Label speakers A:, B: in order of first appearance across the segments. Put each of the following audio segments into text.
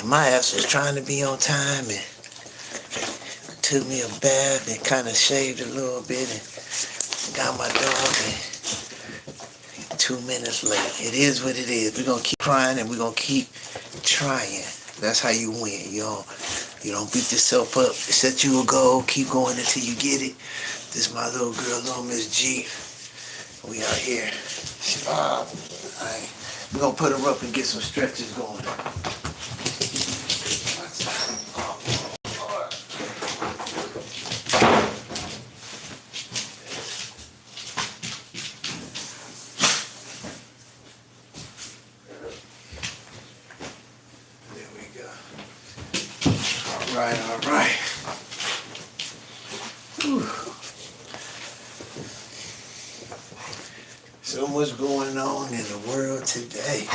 A: And my ass was trying to be on time and took me a bath and kind of shaved a little bit and got my dog and 2 minutes late. It is what it is. We're going to keep crying and we're going to keep trying. That's how you win. You don't beat yourself up. Set you a goal. Keep going until you get it. This is my little girl, little Miss G. We out here. Alright. We're going to put her up and get some stretches going. There we go. All right. Whew. So much going on in the world today.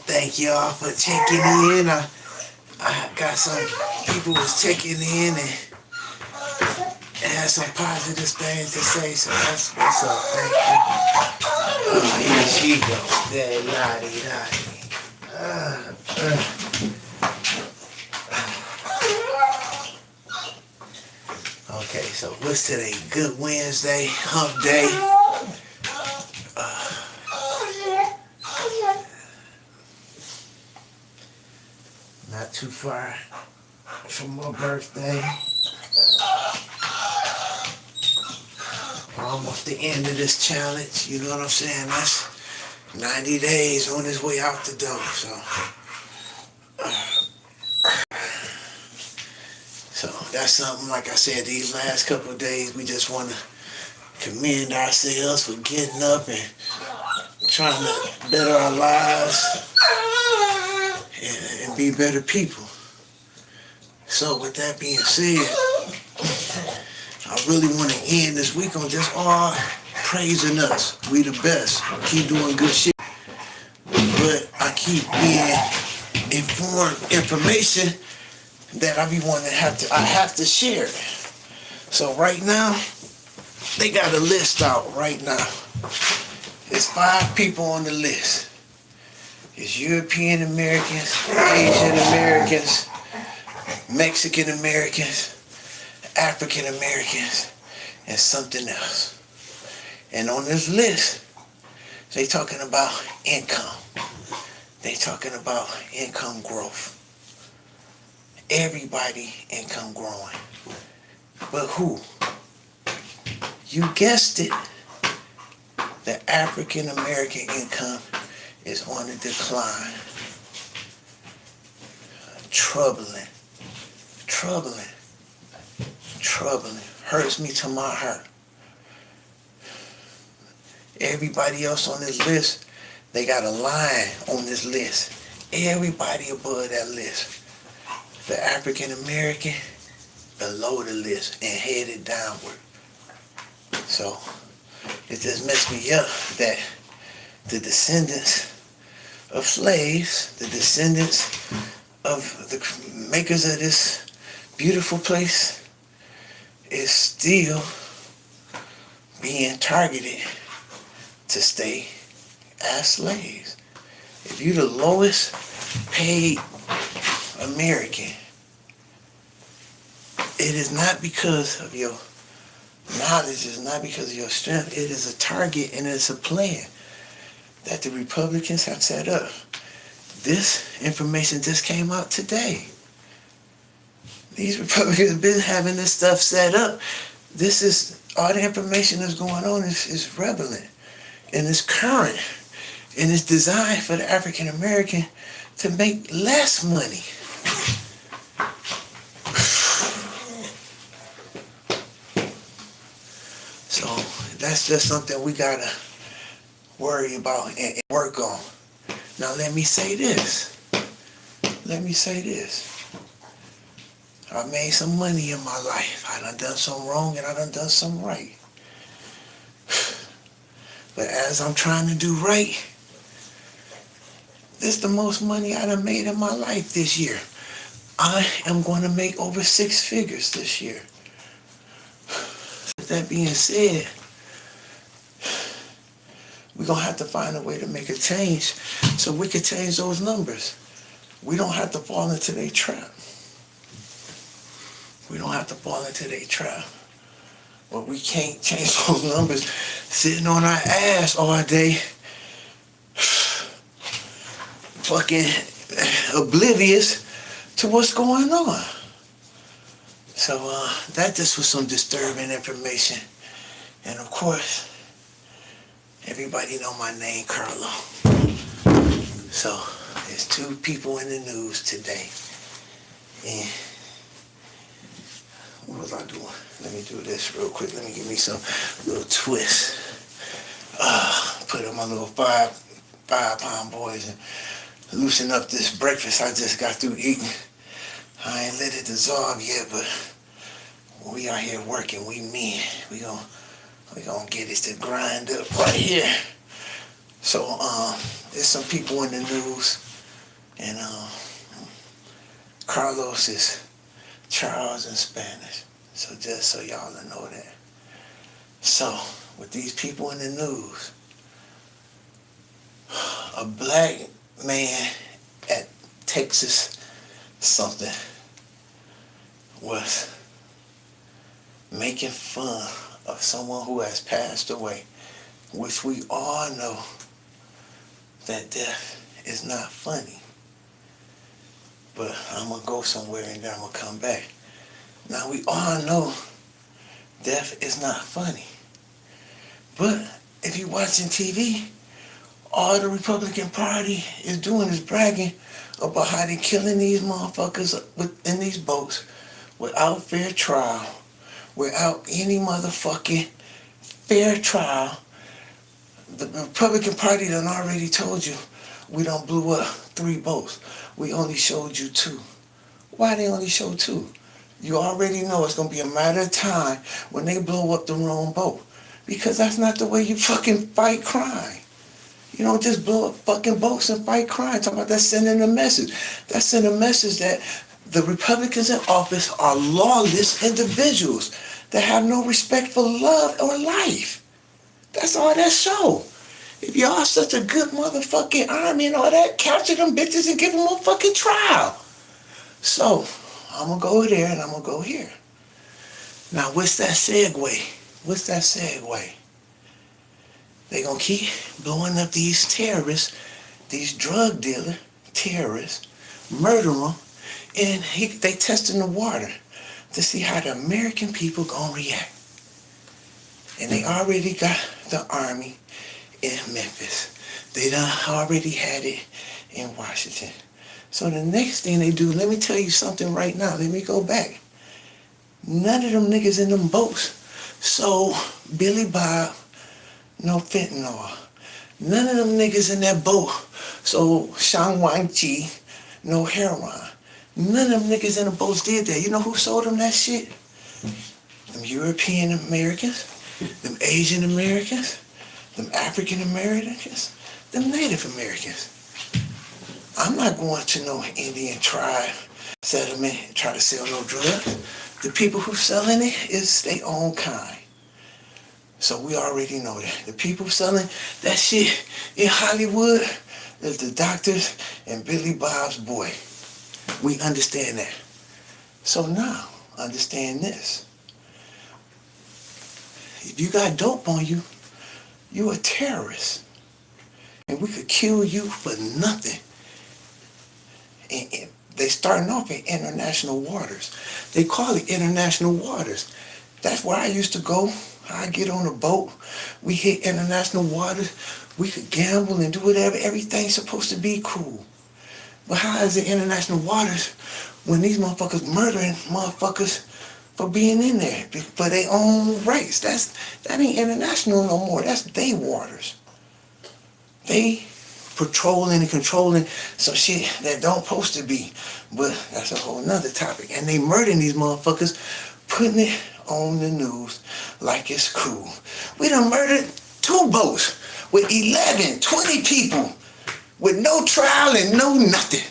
A: Thank y'all for checking in. I got some people was checking in and had some positive things to say, so that's what's up. Thank you. Oh, here she goes. There, lottie. Okay, so what's today? Good Wednesday, hump day. Not too far from my birthday. Almost the end of this challenge, you know what I'm saying? That's 90 days on his way out the door, So that's something, like I said, these last couple of days, we just want to commend ourselves for getting up and trying to better our lives and be better people. So with that being said, I really want to end this week on just all praising us. We the best. Keep doing good shit. But I keep being informed information that I be wanting I have to share. So right now, they got a list out right now. There's 5 people on the list. It's European Americans, Asian Americans, Mexican Americans, African Americans, and something else. And on this list, they talking about income. They talking about income growth. Everybody income growing. But who? You guessed it. The African American income is on the decline. Troubling. Hurts me to my heart. Everybody else on this list, they got a line on this list. Everybody above that list. The African American below the list and headed downward. So it just messed me up that the descendants of slaves, the descendants of the makers of this beautiful place, is still being targeted to stay as slaves. If you're the lowest paid American, it is not because of your knowledge, it's not because of your strength. It is a target and it's a plan that the Republicans have set up. This information just came out today. These Republicans have been having this stuff set up. This is, all the information that's going on is relevant and it's current and it's designed for the African American to make less money. So that's just something we gotta worry about and work on. Now let me say this. I made some money in my life. I done some wrong and I done some right. But as I'm trying to do right, this is the most money I done made in my life this year. I am going to make over 6 figures this year. With that being said, We're going to have to find a way to make a change so we can change those numbers. We don't have to fall into their trap. We don't have to fall into their trap. But we can't change those numbers sitting on our ass all day, fucking oblivious to what's going on. So that just was some disturbing information. And of course, everybody know my name, Carlo. So there's 2 people in the news today. And what was I doing? Let me do this real quick. Let me give me some little twist. Put on my little five-pound boys and loosen up this breakfast I just got through eating. I ain't let it dissolve yet, but we out here working. We mean. We gonna get it to grind up right here. So there's some people in the news, and Carlos is Charles in Spanish. So just so y'all know that. So with these people in the news, a black man at Texas something was making fun of someone who has passed away, which we all know that death is not funny. But I'm going to go somewhere and then I'm going to come back. Now we all know death is not funny. But if you're watching TV, all the Republican Party is doing is bragging about how they killing these motherfuckers in these boats without fair trial, without any motherfucking fair trial. The Republican Party done already told you we done blew up 3 boats. We only showed you 2. Why they only show 2? You already know it's going to be a matter of time when they blow up the wrong boat. Because that's not the way you fucking fight crime. You don't just blow up fucking boats and fight crime. Talking about that sending a message. That's sending a message that the Republicans in office are lawless individuals that have no respect for love or life. That's all that show. If y'all such a good motherfucking army and all that, capture them bitches and give them a fucking trial. So, I'm going to go there and I'm going to go here. Now, what's that segue? What's that segue? They going to keep blowing up these terrorists, these drug dealer terrorists, murder them, and they testing the water to see how the American people going to react. And they already got the army in Memphis. They done already had it in Washington. So the next thing they do, let me tell you something right now. Let me go back. None of them niggas in them boats sold Billy Bob no fentanyl. None of them niggas in that boat sold Shang Wang Chi no heroin. None of them niggas in the boats did that. You know who sold them that shit? Them European Americans, them Asian Americans, them African Americans, them Native Americans. I'm not going to no Indian tribe settlement and try to sell no drugs. The people who selling it is their own kind. So we already know that. The people selling that shit in Hollywood is the doctors and Billy Bob's boy. We understand that. So now, understand this. If you got dope on you, you a terrorist. And we could kill you for nothing. And they starting off in international waters. They call it international waters. That's where I used to go. I get on a boat. We hit international waters. We could gamble and do whatever. Everything's supposed to be cool. But how is it international waters when these motherfuckers murdering motherfuckers for being in there for their own rights? That ain't international no more. That's they waters. They patrolling and controlling some shit that don't supposed to be. But that's a whole nother topic. And they murdering these motherfuckers, putting it on the news like it's cool. We done murdered 2 boats with 11, 20 people with no trial and no nothing.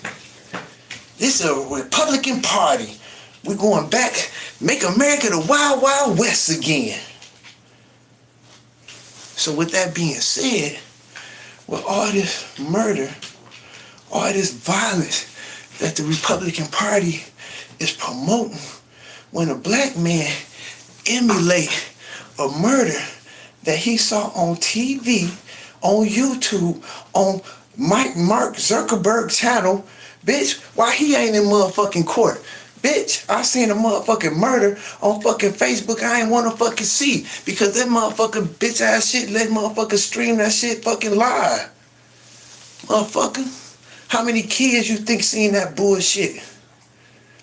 A: This is a Republican Party. We're going back, make America the Wild Wild West again. So with that being said, with all this murder, all this violence that the Republican Party is promoting, when a black man emulate a murder that he saw on TV, on YouTube, on Mark Zuckerberg's channel, bitch, why he ain't in motherfucking court? Bitch, I seen a motherfucking murder on fucking Facebook I ain't wanna fucking see because that motherfucking bitch ass shit let motherfuckers stream that shit fucking live. Motherfucker, how many kids you think seen that bullshit?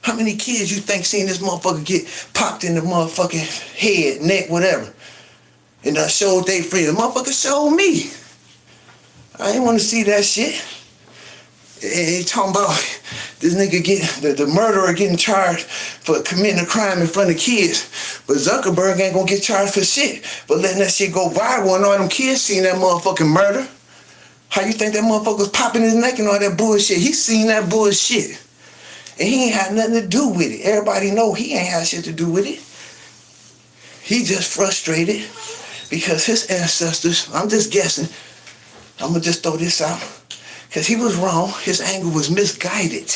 A: How many kids you think seen this motherfucker get popped in the motherfucking head, neck, whatever? And I showed they friends. The motherfucker showed me. I ain't want to see that shit. And he talking about this nigga the murderer getting charged for committing a crime in front of kids. But Zuckerberg ain't gonna get charged for shit. But letting that shit go viral and all them kids seen that motherfucking murder. How you think that motherfucker was popping his neck and all that bullshit? He seen that bullshit. And he ain't had nothing to do with it. Everybody know he ain't had shit to do with it. He just frustrated because his ancestors, I'm just guessing, I'm gonna just throw this out, because he was wrong, his anger was misguided.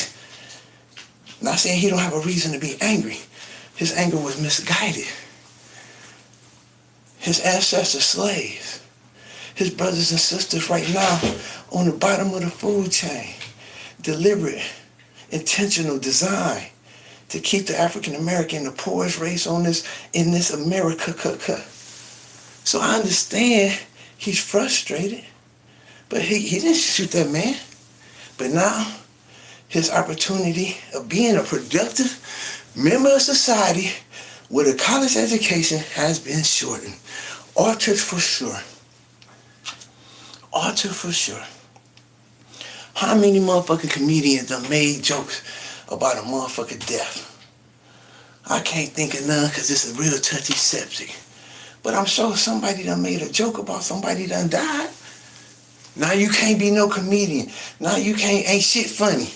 A: Not saying he don't have a reason to be angry. His anger was misguided. His ancestors slaves. His brothers and sisters right now on the bottom of the food chain. Deliberate, intentional design to keep the African American the poorest race in this America. So I understand he's frustrated, but he didn't shoot that man. But now his opportunity of being a productive member of society with a college education has been shortened. Altered for sure. Altered for sure. How many motherfucking comedians done made jokes about a motherfucking death? I can't think of none because it's a real touchy subject. But I'm sure somebody done made a joke about somebody done died. Now you can't be no comedian. Now you ain't shit funny.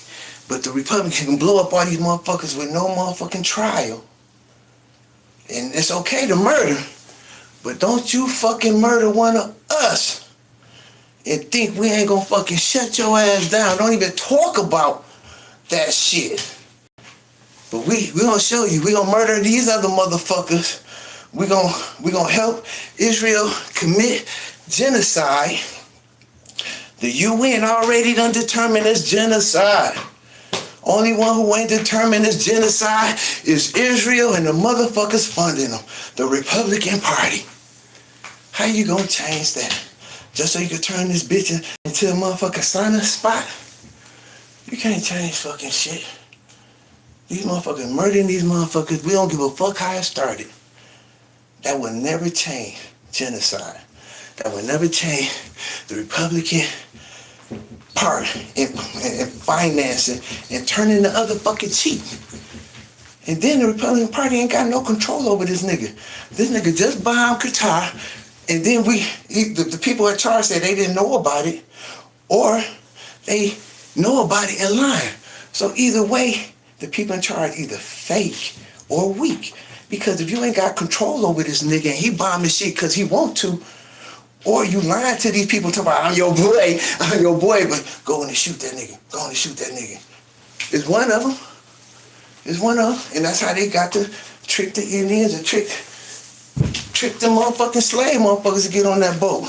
A: But the Republicans can blow up all these motherfuckers with no motherfucking trial. And it's okay to murder. But don't you fucking murder one of us and think we ain't gonna fucking shut your ass down. Don't even talk about that shit. But we gonna show you. We gonna murder these other motherfuckers. We gonna help Israel commit genocide. The UN already done determined it's genocide. Only one who ain't determined it's genocide is Israel and the motherfuckers funding them, the Republican Party. How you gonna change that? Just so you can turn this bitch into a motherfucking sauna spot? You can't change fucking shit. These motherfuckers murdering these motherfuckers, we don't give a fuck how it started. That will never change genocide. That will never change the Republican part in financing and turning the other fucking cheek. And then the Republican Party ain't got no control over this nigga. This nigga just bombed Qatar, and then the people in charge said they didn't know about it, or they know about it and lying. So either way, the people in charge either fake or weak. Because if you ain't got control over this nigga and he bombing shit because he want to, or you lying to these people talking about, I'm your boy, but go in and shoot that nigga. Go in and shoot that nigga. It's one of them. It's one of them. And that's how they got to trick the Indians and trick the motherfucking slave motherfuckers to get on that boat.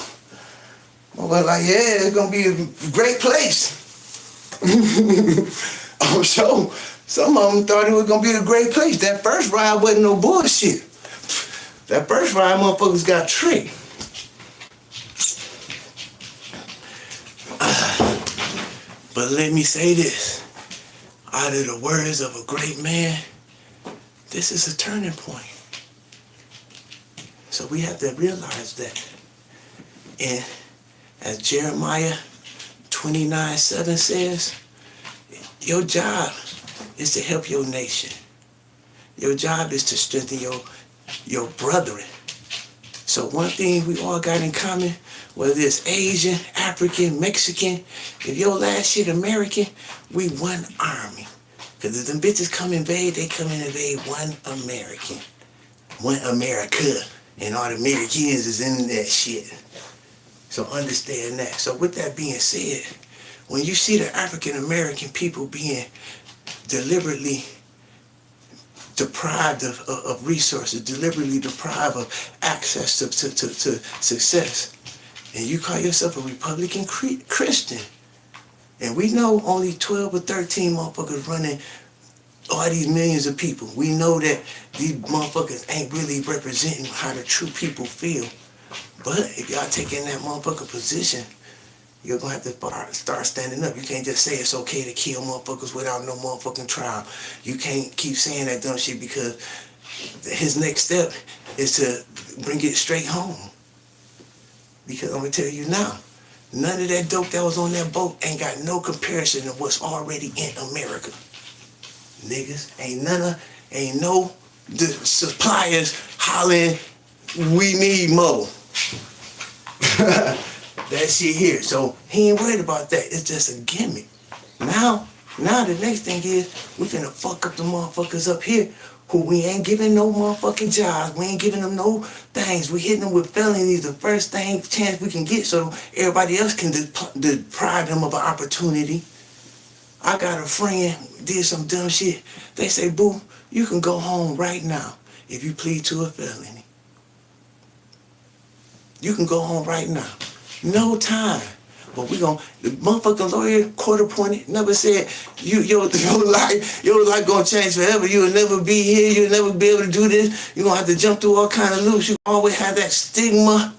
A: Motherfuckers like, yeah, it's going to be a great place. I'm sure some of them thought it was going to be a great place. That first ride wasn't no bullshit. That first ride, motherfuckers got tricked. But let me say this. Out of the words of a great man, this is a turning point. So we have to realize that. And as Jeremiah 29:7 says, your job is to help your nation. Your job is to strengthen your brethren. So one thing we all got in common, whether it's Asian, African, Mexican, if your last shit American, we one army. Because if them bitches come invade, they come and invade one American. One America. And all the Americans is in that shit. So understand that. So with that being said, when you see the African American people being deliberately deprived of resources, deliberately deprived of access to success, and you call yourself a Republican Christian, and we know only 12 or 13 motherfuckers running all these millions of people. We know that these motherfuckers ain't really representing how the true people feel. But if y'all taking that motherfucker position, you're gonna have to start standing up. You can't just say it's okay to kill motherfuckers without no motherfucking trial. You can't keep saying that dumb shit, because his next step is to bring it straight home. Because I'm gonna tell you now, none of that dope that was on that boat ain't got no comparison to what's already in America. Niggas, ain't no the suppliers hollering, we need more. That shit here. So he ain't worried about that. It's just a gimmick. Now the next thing is we finna fuck up the motherfuckers up here who we ain't giving no motherfucking jobs. We ain't giving them no things. We hitting them with felonies the first chance we can get, so everybody else can deprive them of an opportunity. I got a friend did some dumb shit. They say, boo, you can go home right now if you plead to a felony. You can go home right now. No time. But the motherfucking lawyer, court appointed, never said your life gonna change forever. You'll never be here. You'll never be able to do this. You're gonna have to jump through all kind of loops. You always have that stigma.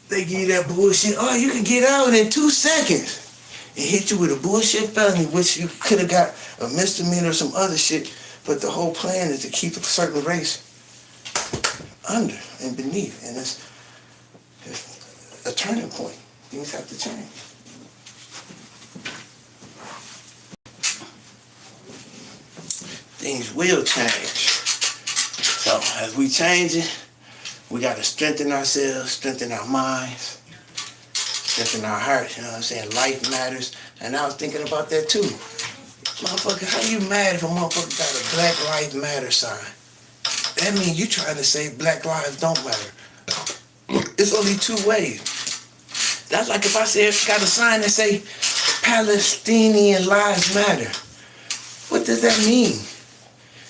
A: They give you that bullshit. Oh, you can get out in 2 seconds and hit you with a bullshit felony, which you could have got a misdemeanor or some other shit. But the whole plan is to keep a certain race under and beneath, and it's a turning point. Things have to change. Things will change. So as we change it, we got to strengthen ourselves, strengthen our minds, strengthen our hearts. You know what I'm saying? Life matters. And I was thinking about that too. Motherfucker, how you mad if a motherfucker got a Black Lives Matter sign? That means you trying to say black lives don't matter. It's only 2 ways. That's like if I said, got a sign that say Palestinian lives matter. What does that mean?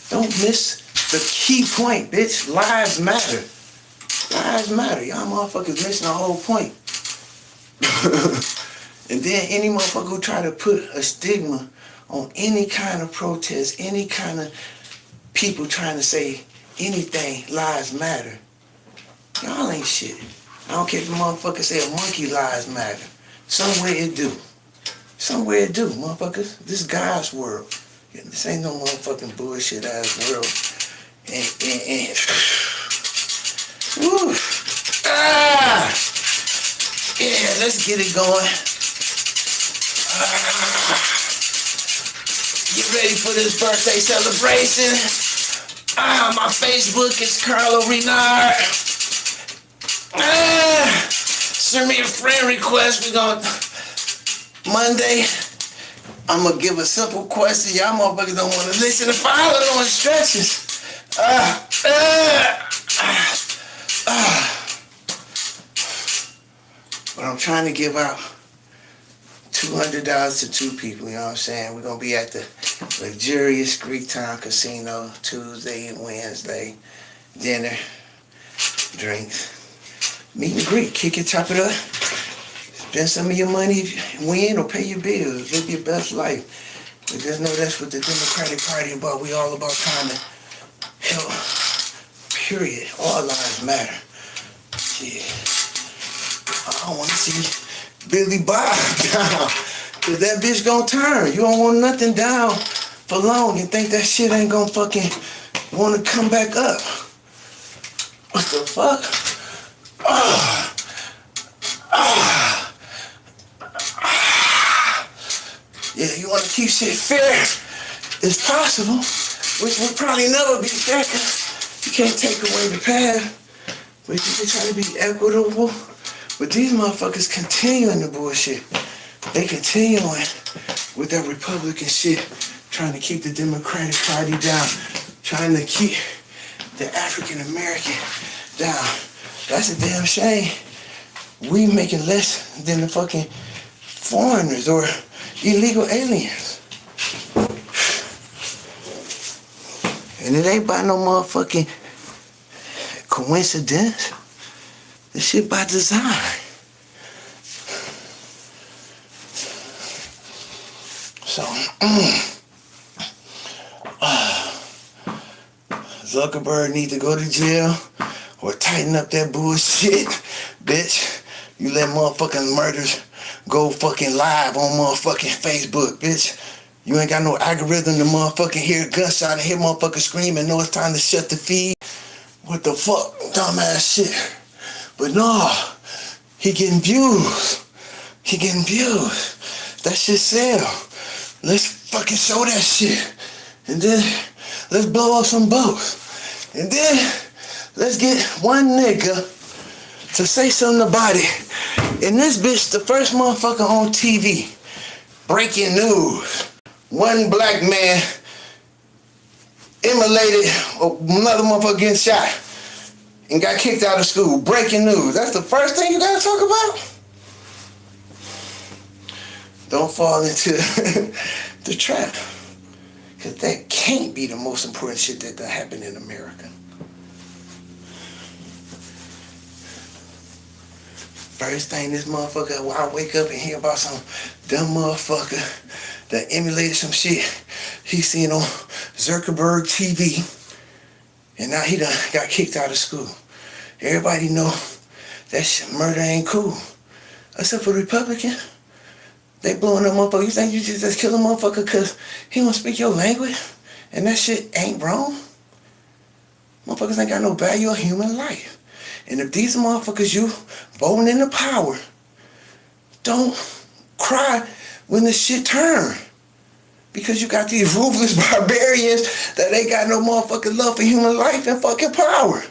A: Don't miss the key point, bitch. Lives matter. Lives matter. Y'all motherfuckers missing the whole point. And then any motherfucker who try to put a stigma on any kind of protest, any kind of people trying to say anything, lives matter. Y'all ain't shit. I don't care if the motherfucker say a monkey lives matter. Somewhere it do. Somewhere it do, motherfuckers. This is God's world. This ain't no motherfucking bullshit ass world. And woo. Yeah, let's get it going. Get ready for this birthday celebration. My Facebook is Carlo Renard. Send me a friend request. We gonna Monday. I'm gonna give a simple question. Y'all motherfuckers don't want to listen to follow instructions. But I'm trying to give out $200 to 2 people, you know what I'm saying? We're gonna be at the luxurious Greek Town Casino Tuesday and Wednesday. Dinner, drinks, meet and greet, kick it, chop it up. Spend some of your money, win or pay your bills, live your best life. But just know that's what the Democratic Party about. We all about trying to help, period. All lives matter. Yeah. I want to see Billy Bob down, cause that bitch gonna turn. You don't want nothing down for long and think that shit ain't gonna fucking wanna come back up. What the fuck? Yeah, you wanna keep shit fair? It's possible, which will probably never be fair, cause you can't take away the past, but you can try to be equitable. But these motherfuckers continuing the bullshit. They continuing with that Republican shit, trying to keep the Democratic Party down, trying to keep the African American down. That's a damn shame. We making less than the fucking foreigners or illegal aliens. And it ain't by no motherfucking coincidence. This shit by design. So, Zuckerberg need to go to jail or tighten up that bullshit, bitch. You let motherfucking murders go fucking live on motherfucking Facebook, bitch. You ain't got no algorithm to motherfucking hear a gunshot and hear motherfucking scream and know it's time to shut the feed. What the fuck, dumbass shit. But no, he getting views. He getting views. That shit sell. Let's fucking show that shit. And then let's blow up some boats. And then let's get one nigga to say something about it. And this bitch, the first motherfucker on TV. Breaking news. One black man immolated another motherfucker getting shot and got kicked out of school. Breaking news. That's the first thing you gotta talk about? Don't fall into the trap. Because that can't be the most important shit that happened in America. First thing this motherfucker, when I wake up and hear about some dumb motherfucker that emulated some shit he seen on Zuckerberg TV, and now he done got kicked out of school. Everybody know that shit, murder ain't cool. Except for the Republicans. They blowing up motherfucker. You think you just kill a motherfucker because he don't speak your language? And that shit ain't wrong? Motherfuckers ain't got no value of human life. And if these motherfuckers you voting into power, don't cry when the shit turn. Because you got these ruthless barbarians that ain't got no motherfucking love for human life and fucking power.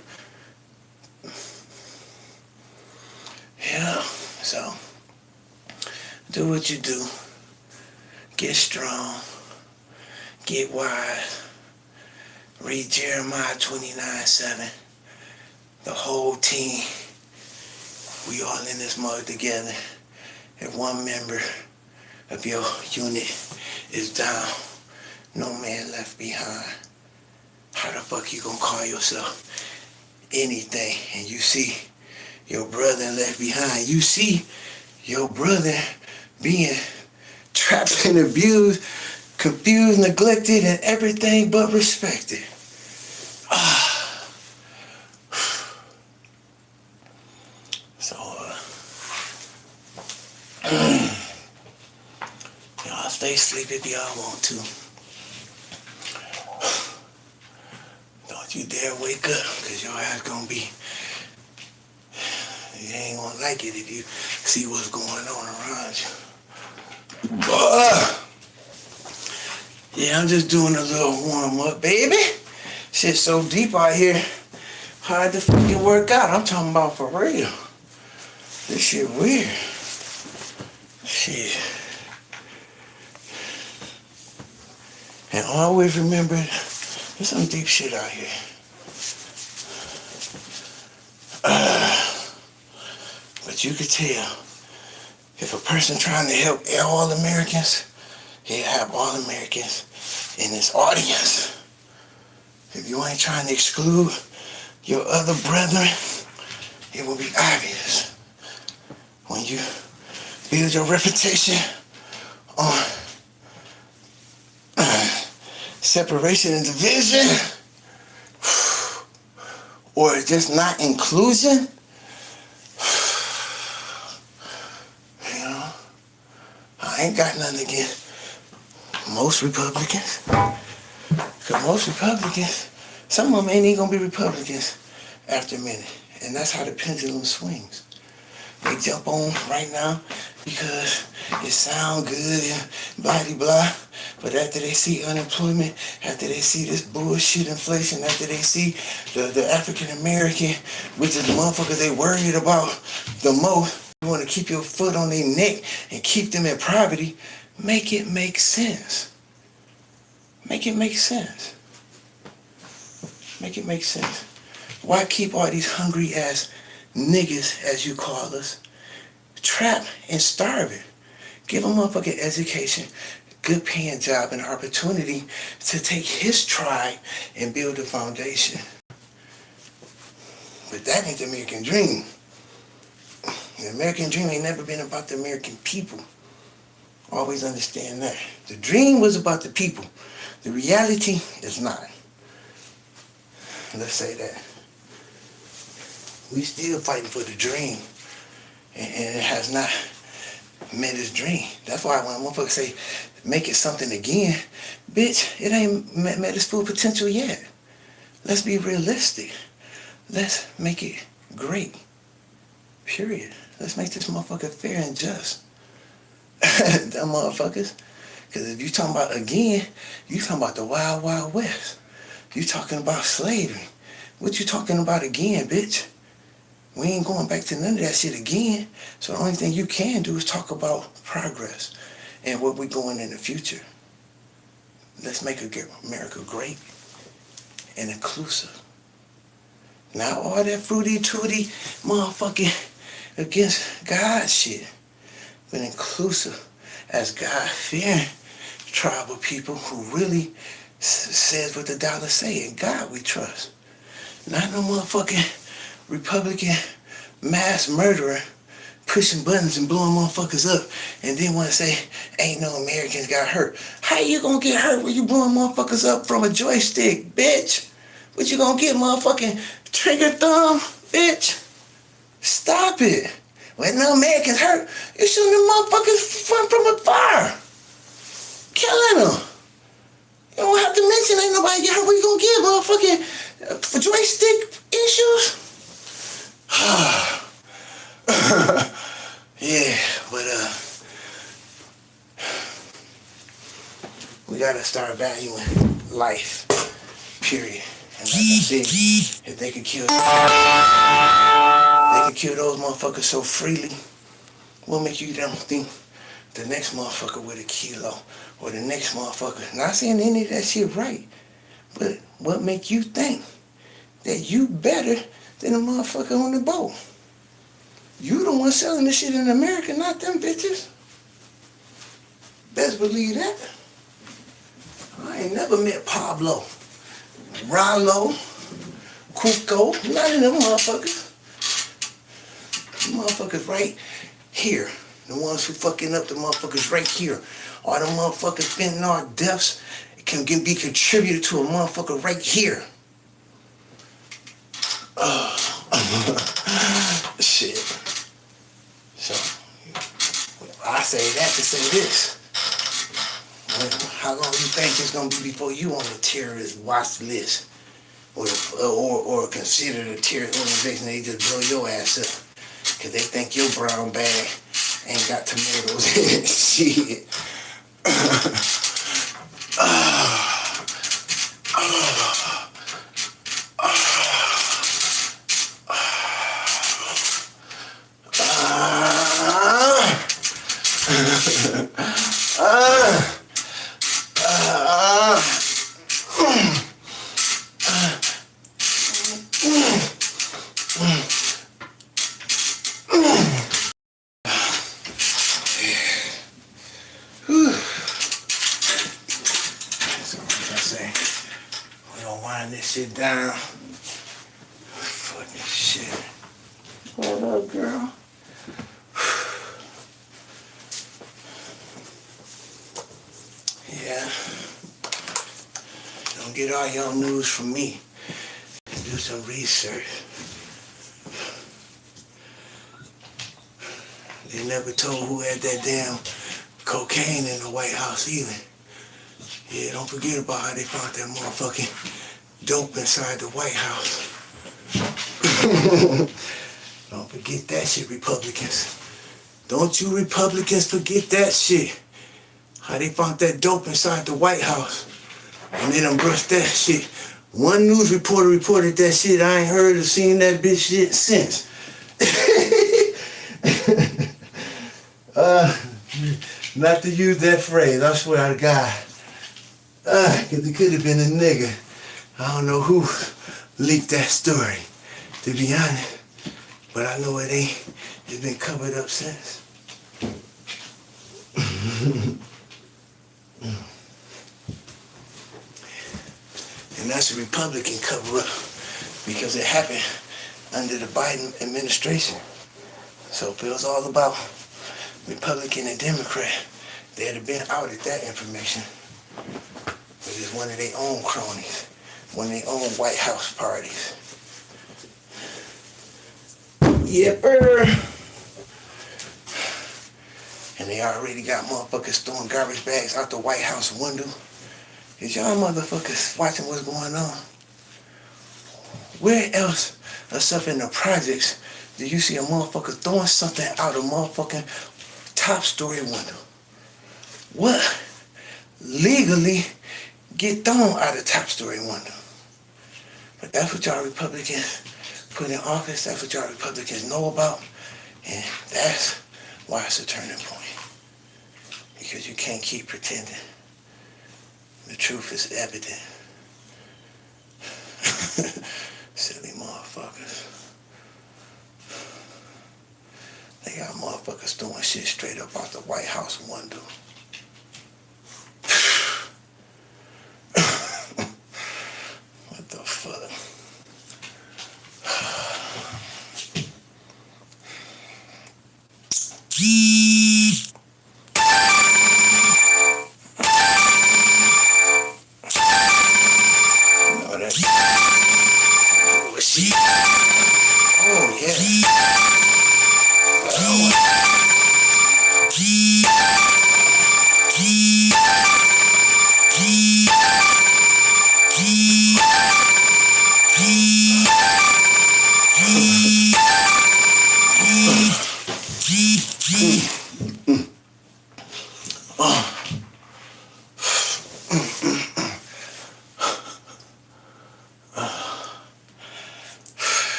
A: Yeah, so do what you do. Get strong. Get wise. Read Jeremiah 29:7. The whole team. We all in this mug together. If one member of your unit is down, no man left behind. How the fuck you gonna call yourself anything and you see your brother left behind? You see your brother being trapped and abused, confused, neglected, and everything but respected. So, y'all stay asleep if y'all want to. Don't you dare wake up, because your ass gonna be, you ain't gonna like it if you see what's going on around you. Yeah, I'm just doing a little warm up, baby. Shit's so deep out here, hard to fucking work out. I'm talking about for real. This shit weird. Shit. And always remember, there's some deep shit out here. But you could tell, if a person trying to help all Americans, he'll have all Americans in his audience. If you ain't trying to exclude your other brethren, it will be obvious. When you build your reputation on separation and division, or just not inclusion, you know, I ain't got nothing against most Republicans. Because most Republicans, some of them ain't even gonna be Republicans after a minute. And that's how the pendulum swings. They jump on right now because it sound good and blah de blah. But after they see unemployment, after they see this bullshit inflation, after they see the African American, which is the motherfuckers they worried about the most, you want to keep your foot on their neck and keep them in poverty, make it make sense. Make it make sense. Make it make sense. Why keep all these hungry ass niggas, as you call us, trapped and starving. Give a motherfucking education, good paying job, and opportunity to take his tribe and build a foundation. But that ain't the American dream. The American dream ain't never been about the American people. Always understand that. The dream was about the people. The reality is not. Let's say that. We still fighting for the dream. And it has not met its dream. That's why when motherfuckers say, make it something again, bitch, it ain't met its full potential yet. Let's be realistic. Let's make it great. Period. Let's make this motherfucker fair and just. Them motherfuckers. Because if you talking about again, you talking about the Wild Wild West. You talking about slavery. What you talking about again, bitch? We ain't going back to none of that shit again. So the only thing you can do is talk about progress and where we're going in the future. Let's make America great and inclusive. Not all that fruity tooty motherfucking against God shit, but inclusive as God-fearing tribal people who really says what the dollar say. In God we trust. Not no motherfucking Republican mass murderer pushing buttons and blowing motherfuckers up and then want to say ain't no Americans got hurt. How you gonna get hurt when you blowing motherfuckers up from a joystick, bitch? What you gonna get, motherfucking trigger thumb, bitch? Stop it. When no Americans hurt, you shooting the motherfuckers from afar. Killing them. You don't have to mention ain't nobody get hurt. What you gonna get, motherfucking for joystick issues? Yeah, but we gotta start valuing life, period. And like I said, if they could kill those motherfuckers so freely, what make you don't think the next motherfucker with a kilo or the next motherfucker? Not saying any of that shit right, but what make you think that you better than a motherfucker on the boat? You the one selling this shit in America, not them bitches. Best believe that. I ain't never met Pablo, Rollo, Cuco, none of them motherfuckers. The motherfuckers right here. The ones who fucking up the motherfuckers right here. All the motherfuckers fentanyl deaths can be contributed to a motherfucker right here. Shit. So, I say that to say this. How long you think it's gonna be before you on the terrorist watch list, or considered a terrorist organization? They just blow your ass up because they think your brown bag ain't got tomatoes in it. Shit. This shit down. Fucking shit. What up, girl? Yeah. Don't get all your news from me. Do some research. They never told who had that damn cocaine in the White House either. Yeah, don't forget about how they found that motherfucking dope inside the White House. Don't forget that shit, Republicans. Don't you Republicans forget that shit. How they found that dope inside the White House. And they done brushed that shit. One news reporter reported that shit. I ain't heard or seen that bitch shit since. Not to use that phrase, I swear to God. Cause it could have been a nigga. I don't know who leaked that story, to be honest. But I know it ain't. It's been covered up since. And that's a Republican cover-up because it happened under the Biden administration. So if it was all about Republican and Democrat, they'd have been out at that information. But it's one of their own cronies, one of their own White House parties. Yepper. And they already got motherfuckers throwing garbage bags out the White House window. Is y'all motherfuckers watching what's going on? Where else except in the projects do you see a motherfucker throwing something out a motherfucking top story window? What legally get thrown out of top story window? But that's what y'all Republicans put in office. That's what y'all Republicans know about. And that's why it's a turning point. Because you can't keep pretending. The truth is evident. Silly motherfuckers. They got motherfuckers throwing shit straight up out the White House window. What the fuck? Oh, yeah.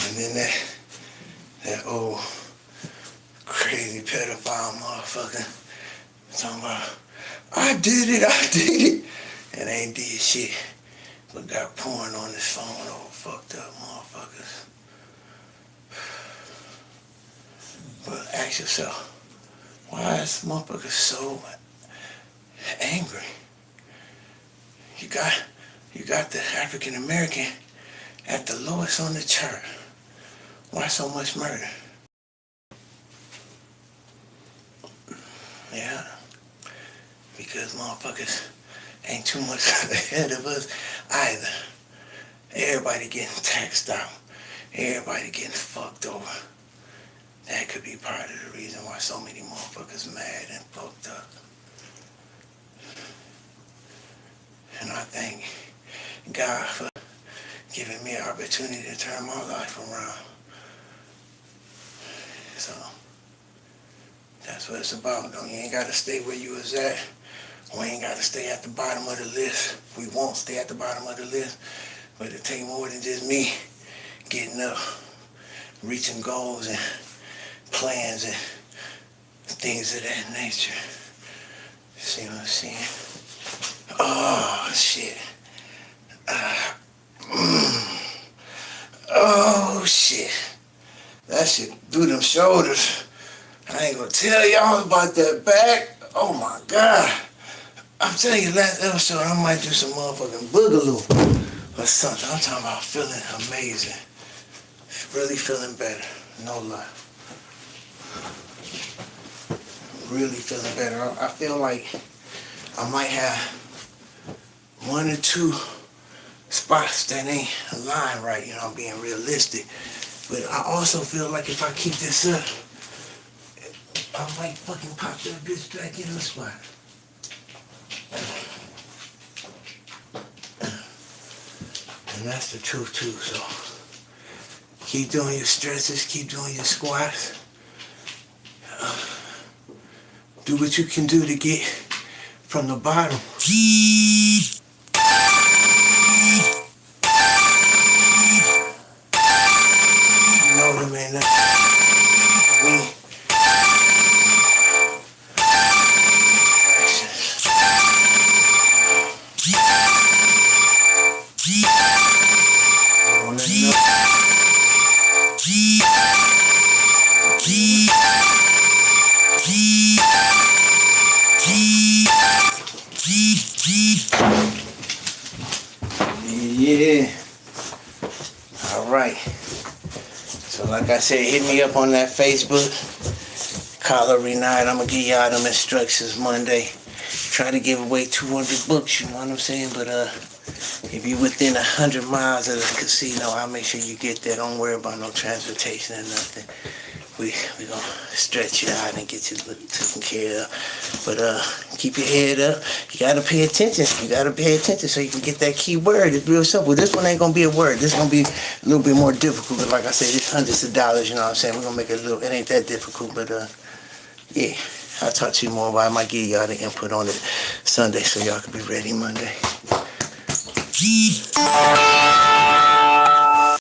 A: And then that old crazy pedophile motherfucker talking about, I did it, and ain't did shit, but got porn on his phone, old fucked up motherfuckers. But ask yourself, why is motherfuckers so angry? You got the African American at the lowest on the chart. Why so much murder? Yeah, because motherfuckers ain't too much ahead of us either. Everybody getting taxed out. Everybody getting fucked over. That could be part of the reason why so many motherfuckers mad and fucked up. And I thank God for giving me an opportunity to turn my life around. So, that's what it's about, though. You ain't got to stay where you was at. We ain't got to stay at the bottom of the list. We won't stay at the bottom of the list. But it take more than just me getting up, reaching goals and plans and things of that nature. See what I'm saying? Oh, shit. Oh, shit. That shit through them shoulders. I ain't gonna tell y'all about that back. Oh, my God. I'm telling you, last episode, I might do some motherfucking boogaloo or something. I'm talking about feeling amazing. Really feeling better. No lie. Really feeling better. I feel like I might have one or two spots that ain't aligned right, you know, I'm being realistic. But I also feel like if I keep this up, I might fucking pop that bitch back in the spot. And that's the truth too, so keep doing your stretches, keep doing your squats. Do what you can do to get from the bottom. You know what I mean? Me. Yeah. All right. So like I said, hit me up on that Facebook. Calorie night. I'm gonna give y'all them instructions Monday. Try to give away 200 books, you know what I'm saying? But if you're within 100 miles of the casino, I'll make sure you get there. Don't worry about no transportation or nothing. We gonna stretch you out and get you taken care of. But keep your head up. You gotta pay attention. You gotta pay attention so you can get that key word. It's real simple. This one ain't gonna be a word. This gonna be a little bit more difficult. But like I said, it's hundreds of dollars. You know what I'm saying? We're gonna make it a little. It ain't that difficult, but yeah. I'll talk to you more about it. I might give y'all the input on it Sunday so y'all can be ready Monday.